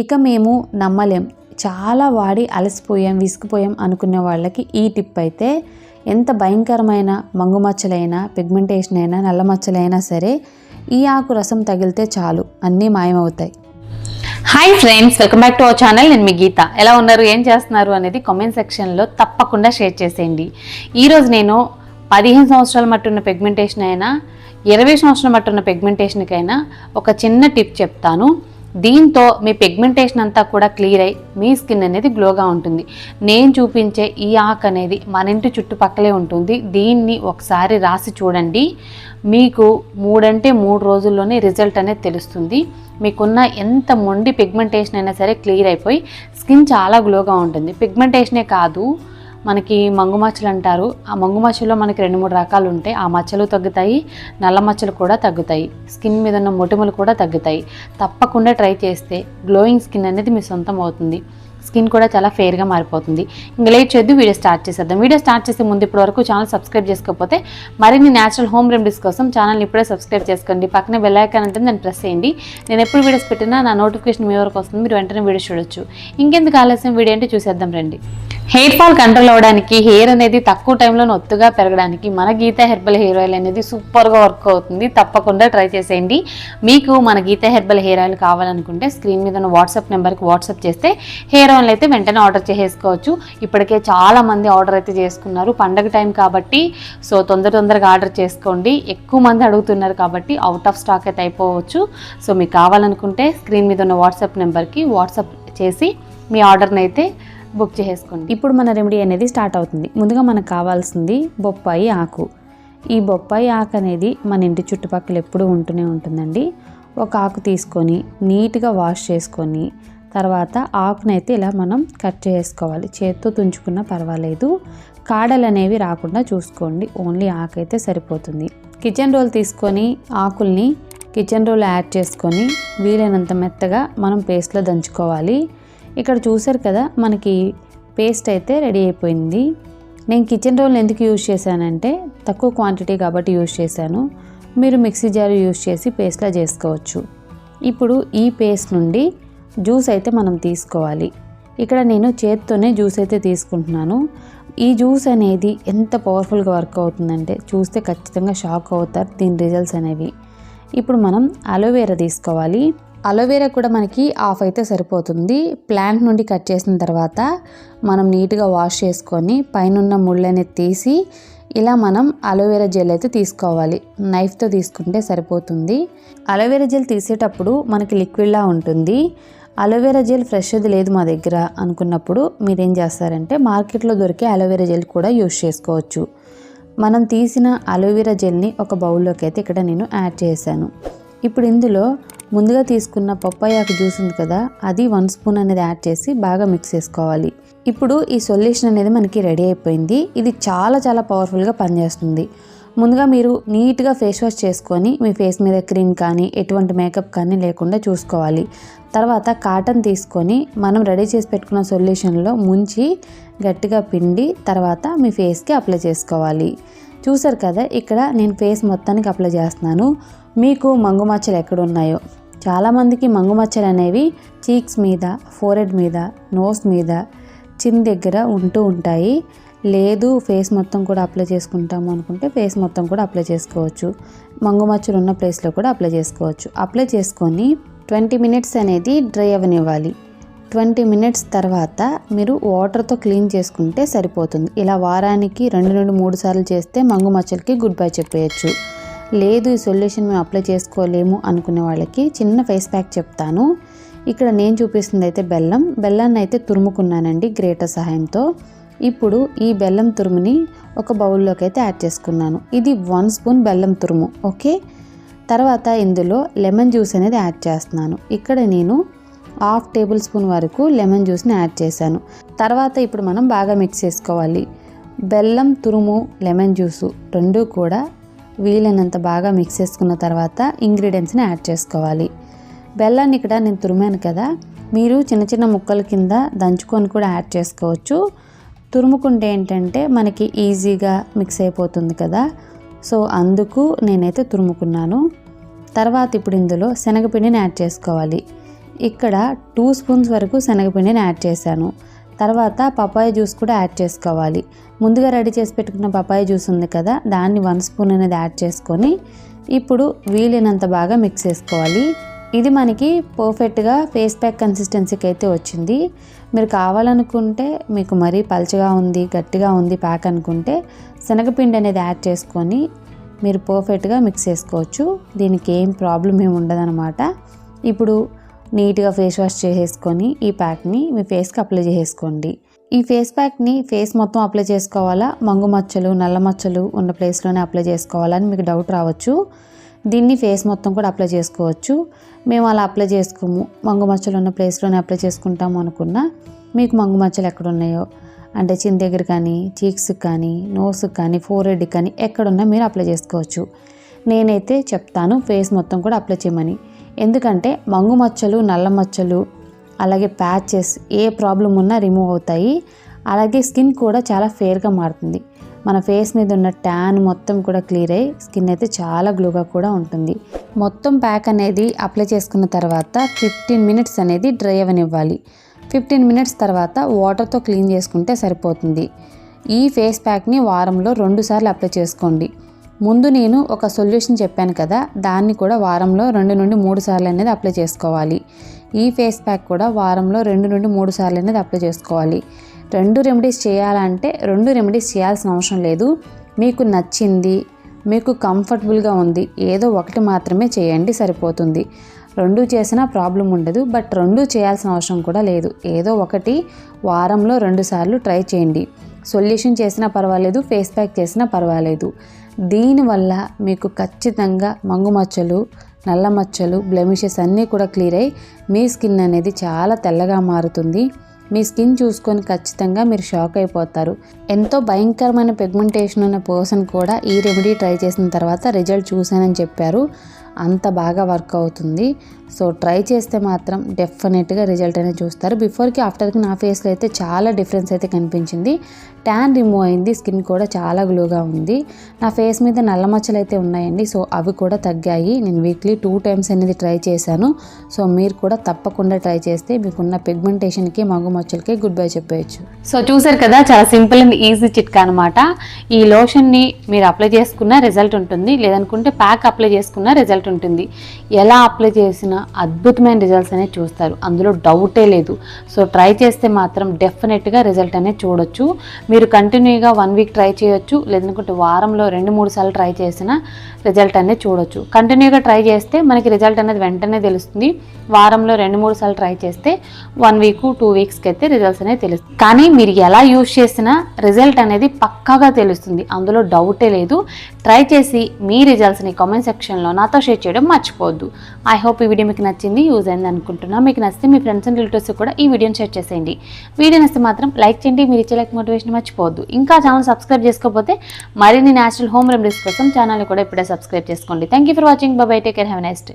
ఇక మేము నమ్మలేం, చాలా వాడి అలసిపోయాం, విసిగిపోయాం అనుకునే వాళ్ళకి ఈ టిప్ అయితే ఎంత భయంకరమైన మంగుమచ్చలైనా, పిగ్మెంటేషన్ అయినా, నల్ల మచ్చలైనా సరే ఈ ఆకు రసం తగిలితే చాలు, అన్నీ మాయమవుతాయి. Hi friends, welcome back to our channel. నేను మీ గీత. ఎలా ఉన్నారు, ఏం చేస్తున్నారు అనేది కామెంట్ సెక్షన్లో తప్పకుండా షేర్ చేసేయండి. ఈరోజు నేను 15 సంవత్సరాల మట్టున్న పిగ్మెంటేషన్ అయినా, 20 సంవత్సరాల మట్టున్న పిగ్మెంటేషన్కైనా ఒక చిన్న టిప్ చెప్తాను. దీంతో మీ పిగ్మెంటేషన్ అంతా కూడా క్లియర్ అయ్యి మీ స్కిన్ అనేది గ్లోగా ఉంటుంది. నేను చూపించే ఈ ఆకు అనేది మన ఇంటి చుట్టుపక్కలే ఉంటుంది. దీన్ని ఒకసారి రాసి చూడండి, మీకు 3 రోజుల్లోనే రిజల్ట్ అనేది తెలుస్తుంది. మీకున్న ఎంత మొండి పిగ్మెంటేషన్ అయినా సరే క్లియర్ అయిపోయి స్కిన్ చాలా గ్లోగా ఉంటుంది. పిగ్మెంటేషనే కాదు, మనకి మంగు మచ్చలు అంటారు. ఆ మంగు మచ్చలో మనకి 2-3 రకాలు ఉంటాయి. ఆ మచ్చలు తగ్గుతాయి, నల్ల మచ్చలు కూడా తగ్గుతాయి, స్కిన్ మీద ఉన్న మొటిమలు కూడా తగ్గుతాయి. తప్పకుండా ట్రై చేస్తే గ్లోయింగ్ స్కిన్ అనేది మీ సొంతం అవుతుంది. స్కిన్ కూడా చాలా ఫెయిర్గా మారిపోతుంది. ఇంకా లేట్ చేయొద్దు, వీడియో స్టార్ట్ చేసేద్దాం. వీడియో స్టార్ట్ చేసే ముందు ఇప్పటి వరకు ఛానల్ సబ్స్క్రైబ్ చేసుకోకపోతే మరిన్ని న్యాచురల్ హోమ్ రెమెడీస్ కోసం ఛానల్ని ఇప్పుడే సబ్స్క్రైబ్ చేసుకోండి. పక్కనే బెల్ ఐకాన్ ఉంటుంది, దాన్ని ప్రెస్ చేయండి. నేను ఎప్పుడు వీడియోస్ పెట్టినా నా నోటిఫికేషన్ మీ వరకు వస్తుంది, మీరు వెంటనే వీడియో చూడొచ్చు. ఇంకెందుకు ఆలస్యం, వీడియో అంటే చూసేద్దాం రండి. హెయిర్ ఫాల్ కంట్రోల్ అవ్వడానికి, హెయిర్ అనేది తక్కువ టైంలో ఒత్తుగా పెరగడానికి మన గీత హెర్బల్ హెయిర్ ఆయిల్ అనేది సూపర్గా వర్క్ అవుతుంది. తప్పకుండా ట్రై చేసేయండి. మీకు మన గీత హెర్బల్ హెయిర్ ఆయిల్ కావాలనుకుంటే స్క్రీన్ మీద ఉన్న వాట్సాప్ నెంబర్కి వాట్సాప్ చేస్తే హెయిర్ ఆయిల్ అయితే వెంటనే ఆర్డర్ చేసేసుకోవచ్చు. ఇప్పటికే చాలా మంది ఆర్డర్ అయితే చేసుకున్నారు. పండగ టైం కాబట్టి సో తొందరగా ఆర్డర్ చేసుకోండి. ఎక్కువ మంది అడుగుతున్నారు కాబట్టి అవుట్ ఆఫ్ స్టాక్ అయితే అయిపోవచ్చు. సో మీకు కావాలనుకుంటే స్క్రీన్ మీద ఉన్న వాట్సాప్ నెంబర్కి వాట్సాప్ చేసి మీ ఆర్డర్ని అయితే బుక్ చేసుకోండి. ఇప్పుడు మన రెమెడీ అనేది స్టార్ట్ అవుతుంది. ముందుగా మనకు కావాల్సింది బొప్పాయి ఆకు. ఈ బొప్పాయి ఆకు అనేది మన ఇంటి చుట్టుపక్కల ఎప్పుడూ ఉంటూనే ఉంటుందండి. ఒక ఆకు తీసుకొని నీట్గా వాష్ చేసుకొని తర్వాత ఆకునైతే ఇలా మనం కట్ చేసుకోవాలి. చేత్తో తుంచుకున్నా పర్వాలేదు, కాడలు అనేవి రాకుండా చూసుకోండి. ఓన్లీ ఆకు అయితే సరిపోతుంది. కిచెన్ రోల్ తీసుకొని ఆకుల్ని కిచెన్ రోల్ యాడ్ చేసుకొని వీలైనంత మెత్తగా మనం పేస్ట్లో దంచుకోవాలి. ఇక్కడ చూసారు కదా, మనకి పేస్ట్ అయితే రెడీ అయిపోయింది. నేను కిచెన్ రోల్ ఎందుకు యూజ్ చేశానంటే తక్కువ క్వాంటిటీ కాబట్టి యూజ్ చేశాను. మీరు మిక్సీ జార్ యూజ్ చేసి పేస్ట్లా చేసుకోవచ్చు. ఇప్పుడు ఈ పేస్ట్ నుండి జ్యూస్ అయితే మనం తీసుకోవాలి. ఇక్కడ నేను చేత్తోనే జ్యూస్ అయితే తీసుకుంటున్నాను. ఈ జ్యూస్ అనేది ఎంత పవర్ఫుల్గా వర్క్ అవుతుందంటే చూస్తే ఖచ్చితంగా షాక్ అవుతారు దీని రిజల్ట్స్ అనేవి. ఇప్పుడు మనం అలోవెరా తీసుకోవాలి. అలోవెరా కూడా మనకి హాఫ్ అయితే సరిపోతుంది. ప్లాంట్ నుండి కట్ చేసిన తర్వాత మనం నీట్గా వాష్ చేసుకొని పైన ముళ్ళని తీసి ఇలా మనం అలోవెరా జెల్ అయితే తీసుకోవాలి. నైఫ్తో తీసుకుంటే సరిపోతుంది. అలోవెరా జెల్ తీసేటప్పుడు మనకి లిక్విడ్లా ఉంటుంది. అలోవెరా జెల్ ఫ్రెష్ది లేదు మా దగ్గర అనుకున్నప్పుడు మీరేం చేస్తారంటే మార్కెట్లో దొరికే అలోవెరా జెల్ కూడా యూజ్ చేసుకోవచ్చు. మనం తీసిన అలోవెరా జెల్ని ఒక బౌల్లోకి అయితే ఇక్కడ నేను యాడ్ చేశాను. ఇప్పుడు ఇందులో ముందుగా తీసుకున్న పప్పాయి ఆకు జ్యూస్ ఉంది కదా, అది 1 స్పూన్ అనేది యాడ్ చేసి బాగా మిక్స్ చేసుకోవాలి. ఇప్పుడు ఈ సొల్యూషన్ అనేది మనకి రెడీ అయిపోయింది. ఇది చాలా పవర్ఫుల్గా పనిచేస్తుంది. ముందుగా మీరు నీట్గా ఫేస్ వాష్ చేసుకొని మీ ఫేస్ మీద క్రీమ్ కానీ ఎటువంటి మేకప్ కానీ లేకుండా చూసుకోవాలి. తర్వాత కాటన్ తీసుకొని మనం రెడీ చేసి పెట్టుకున్న సొల్యూషన్లో ముంచి గట్టిగా పిండి తర్వాత మీ ఫేస్కి అప్లై చేసుకోవాలి. చూసారు కదా, ఇక్కడ నేను ఫేస్ మొత్తానికి అప్లై చేస్తున్నాను. మీకు మంగు మచ్చలు ఎక్కడున్నాయో, చాలామందికి మంగు మచ్చలు అనేవి చీక్స్ మీద, ఫోరెడ్ మీద, నోస్ మీద, చిన్ దగ్గర ఉంటూ ఉంటాయి. లేదు ఫేస్ మొత్తం కూడా అప్లై చేసుకుంటాము అనుకుంటే ఫేస్ మొత్తం కూడా అప్లై చేసుకోవచ్చు. మంగు మచ్చలు ఉన్న ప్లేస్లో కూడా అప్లై చేసుకోవచ్చు. అప్లై చేసుకొని 20 మినిట్స్ అనేది డ్రై అవ్వనివ్వాలి. 20 మినిట్స్ తర్వాత మీరు వాటర్తో క్లీన్ చేసుకుంటే సరిపోతుంది. ఇలా వారానికి 2-3 సార్లు చేస్తే మంగు మచ్చలకి గుడ్ బై చెప్పేయచ్చు. లేదు ఈ సొల్యూషన్ మేము అప్లై చేసుకోలేము అనుకునే వాళ్ళకి చిన్న ఫేస్ ప్యాక్ చెప్తాను. ఇక్కడ నేను చూపిస్తుంది అయితే బెల్లాన్ని అయితే తురుముకున్నానండి గ్రేటర్ సహాయంతో. ఇప్పుడు ఈ బెల్లం తురుముని ఒక బౌల్లోకి అయితే యాడ్ చేసుకున్నాను. ఇది 1 స్పూన్ బెల్లం తురుము. ఓకే, తర్వాత ఇందులో లెమన్ జ్యూస్ అనేది యాడ్ చేస్తున్నాను. ఇక్కడ నేను 1/2 టేబుల్ స్పూన్ వరకు లెమన్ జ్యూస్ని యాడ్ చేశాను. తర్వాత ఇప్పుడు మనం బాగా మిక్స్ చేసుకోవాలి. బెల్లం తురుము, లెమన్ జ్యూసు రెండూ కూడా వీలైనంత బాగా మిక్స్ చేసుకున్న తర్వాత ఇంగ్రీడియంట్స్ని యాడ్ చేసుకోవాలి. బెల్లాన్ని ఇక్కడ నేను తురిమాను కదా, మీరు చిన్న ముక్కల కింద దంచుకొని కూడా యాడ్ చేసుకోవచ్చు. తురుముకుంటే ఏంటంటే మనకి ఈజీగా మిక్స్ అయిపోతుంది కదా, సో అందుకు నేనైతే తురుముకున్నాను. తర్వాత ఇప్పుడు ఇందులో శనగపిండిని యాడ్ చేసుకోవాలి. ఇక్కడ 2 స్పూన్స్ వరకు శనగపిండిని యాడ్ చేశాను. తర్వాత పపాయ జ్యూస్ కూడా యాడ్ చేసుకోవాలి. ముందుగా రెడీ చేసి పెట్టుకున్న పపాయ జ్యూస్ ఉంది కదా, దాన్ని 1 స్పూన్ అనేది యాడ్ చేసుకొని ఇప్పుడు వీలైనంత బాగా మిక్స్ చేసుకోవాలి. ఇది మనకి పర్ఫెక్ట్గా ఫేస్ ప్యాక్ కన్సిస్టెన్సీకి అయితే వచ్చింది. మీరు కావాలనుకుంటే మీకు మరీ పల్చగా ఉంది, గట్టిగా ఉంది ప్యాక్ అనుకుంటే శనగపిండి అనేది యాడ్ చేసుకొని మీరు పర్ఫెక్ట్గా మిక్స్ చేసుకోవచ్చు. దీనికి ఏం ప్రాబ్లం ఏమి ఉండదన్నమాట. ఇప్పుడు నీట్గా ఫేస్ వాష్ చేసేసుకొని ఈ ప్యాక్ని మీ ఫేస్కి అప్లై చేసుకోండి. ఈ ఫేస్ ప్యాక్ని ఫేస్ మొత్తం అప్లై చేసుకోవాలా, మంగు మచ్చలు నల్ల మచ్చలు ఉన్న ప్లేస్లోనే అప్లై చేసుకోవాలని మీకు డౌట్ రావచ్చు. దీన్ని ఫేస్ మొత్తం కూడా అప్లై చేసుకోవచ్చు. మేము అలా అప్లై చేసుకోము, మంగు మచ్చలు ఉన్న ప్లేస్లోనే అప్లై చేసుకుంటాము అనుకున్నా మీకు మంగు మచ్చలు ఎక్కడున్నాయో అంటే చిన్ దగ్గర కానీ, చీక్స్కి కానీ, నోస్కి కానీ, ఫోర్హెడ్కి కానీ ఎక్కడున్నా మీరు అప్లై చేసుకోవచ్చు. నేనైతే చెప్తాను ఫేస్ మొత్తం కూడా అప్లై చేయమని. ఎందుకంటే మంగు మచ్చలు నల్ల మచ్చలు అలాగే ప్యాచెస్ ఏ ప్రాబ్లం ఉన్నా రిమూవ్ అవుతాయి. అలాగే స్కిన్ కూడా చాలా ఫేర్గా మారుతుంది. మన ఫేస్ మీద ఉన్న ట్యాన్ మొత్తం కూడా క్లియర్ అయ్యి స్కిన్ అయితే చాలా గ్లోగా కూడా ఉంటుంది. మొత్తం ప్యాక్ అనేది అప్లై చేసుకున్న తర్వాత 15 మినిట్స్ అనేది డ్రై అవ్వనివ్వాలి. 15 మినిట్స్ తర్వాత వాటర్తో క్లీన్ చేసుకుంటే సరిపోతుంది. ఈ ఫేస్ ప్యాక్ని వారంలో 2 సార్లు అప్లై చేసుకోండి. ముందు నేను ఒక సొల్యూషన్ చెప్పాను కదా, దాన్ని కూడా వారంలో 2 నుండి 3 సార్లు అనేది అప్లై చేసుకోవాలి. ఈ ఫేస్ ప్యాక్ కూడా వారంలో 2 నుండి 3 సార్లు అనేది అప్లై చేసుకోవాలి. 2 రెమెడీస్ చేయాలంటే 2 రెమెడీస్ చేయాల్సిన అవసరం లేదు. మీకు నచ్చింది, మీకు కంఫర్టబుల్గా ఉంది ఏదో ఒకటి మాత్రమే చేయండి, సరిపోతుంది. 2 చేసినా ప్రాబ్లం ఉండదు. బట్ 2 చేయాల్సిన అవసరం కూడా లేదు. ఏదో ఒకటి వారంలో 2 సార్లు ట్రై చేయండి. సొల్యూషన్ చేసినా పర్వాలేదు, ఫేస్ ప్యాక్ చేసినా పర్వాలేదు. దీనివల్ల మీకు ఖచ్చితంగా మంగు మచ్చలు నల్ల మచ్చలు బ్లెమిషెస్ అన్నీ కూడా క్లియర్ అయ్యి మీ స్కిన్ అనేది చాలా తెల్లగా మారుతుంది. మీ స్కిన్ చూసుకొని ఖచ్చితంగా మీరు షాక్ అయిపోతారు. ఎంతో భయంకరమైన పిగ్మెంటేషన్ ఉన్న పర్సన్ కూడా ఈ రెమెడీ ట్రై చేసిన తర్వాత రిజల్ట్ చూశానని చెప్పారు. అంత బాగా వర్క్ అవుతుంది. సో ట్రై చేస్తే మాత్రం డెఫినెట్గా రిజల్ట్ అనేది చూస్తారు. బిఫోర్కి ఆఫ్టర్కి నా ఫేస్లో అయితే చాలా డిఫరెన్స్ అయితే కనిపించింది. ట్యాన్ రిమూవ్ అయింది, స్కిన్ కూడా చాలా గ్లోగా ఉంది. నా ఫేస్ మీద నల్ల మచ్చలు అయితే ఉన్నాయండి, సో అవి కూడా తగ్గాయి. నేను వీక్లీ 2 టైమ్స్ అనేది ట్రై చేశాను. సో మీరు కూడా తప్పకుండా ట్రై చేస్తే మీకున్న పిగ్మెంటేషన్కి మంగు మచ్చలకి గుడ్ బై చెప్పేయచ్చు. సో చూసారు కదా, చాలా సింపుల్ అండ్ ఈజీ చిట్కా అనమాట. ఈ లోషన్ని మీరు అప్లై చేసుకున్న రిజల్ట్ ఉంటుంది, లేదనుకుంటే ప్యాక్ అప్లై చేసుకున్న రిజల్ట్ ఉంటుంది. ఎలా అప్లై చేసినా అద్భుతమైన రిజల్ట్స్ అనేది చూస్తారు, అందులో డౌటే లేదు. సో ట్రై చేస్తే మాత్రం డెఫినెట్గా రిజల్ట్ అనేది చూడొచ్చు. మీరు కంటిన్యూగా 1 వీక్ ట్రై చేయొచ్చు, లేదనుకుంటే వారంలో 2-3 సార్లు ట్రై చేసిన రిజల్ట్ అనేది చూడొచ్చు. కంటిన్యూగా ట్రై చేస్తే మనకి రిజల్ట్ అనేది వెంటనే తెలుస్తుంది. వారంలో 2-3 సార్లు ట్రై చేస్తే 1 వీక్ 2 వీక్స్కి అయితే రిజల్ట్స్ అనేది తెలుస్తుంది. కానీ మీరు ఎలా యూజ్ చేసినా రిజల్ట్ అనేది పక్కాగా తెలుస్తుంది, అందులో డౌటే లేదు. ట్రై చేసి మీ రిజల్ట్స్ని కామెంట్ సెక్షన్లో నాతో షేర్ చేయడం మర్చిపోవద్దు. ఐ హోప్ ఈ వీడియో మీకు నచ్చింది, యూజ్ అయింది అనుకుంటున్నా. మీకు నచ్చితే మీ ఫ్రెండ్స్ అండ్ రిలేటివ్స్ కూడా ఈ వీడియోని షేర్ చేసేయండి. వీడియో నచ్చితే మాత్రం లైక్ చేయండి. మీరు ఇచ్చే లైక్ మోటివేషన్ మర్చిపోవద్దు. ఇంకా ఛానల్ సబ్స్క్రైబ్ చేసుకోకపోతే మరిన్ని న్యాచురల్ హోమ్ రెమెడీస్ కోసం ఛానల్ కూడా ఇప్పుడే సబ్స్క్రైబ్ చేసుకోండి. Thank you for watching. By by, take care, have a nice day.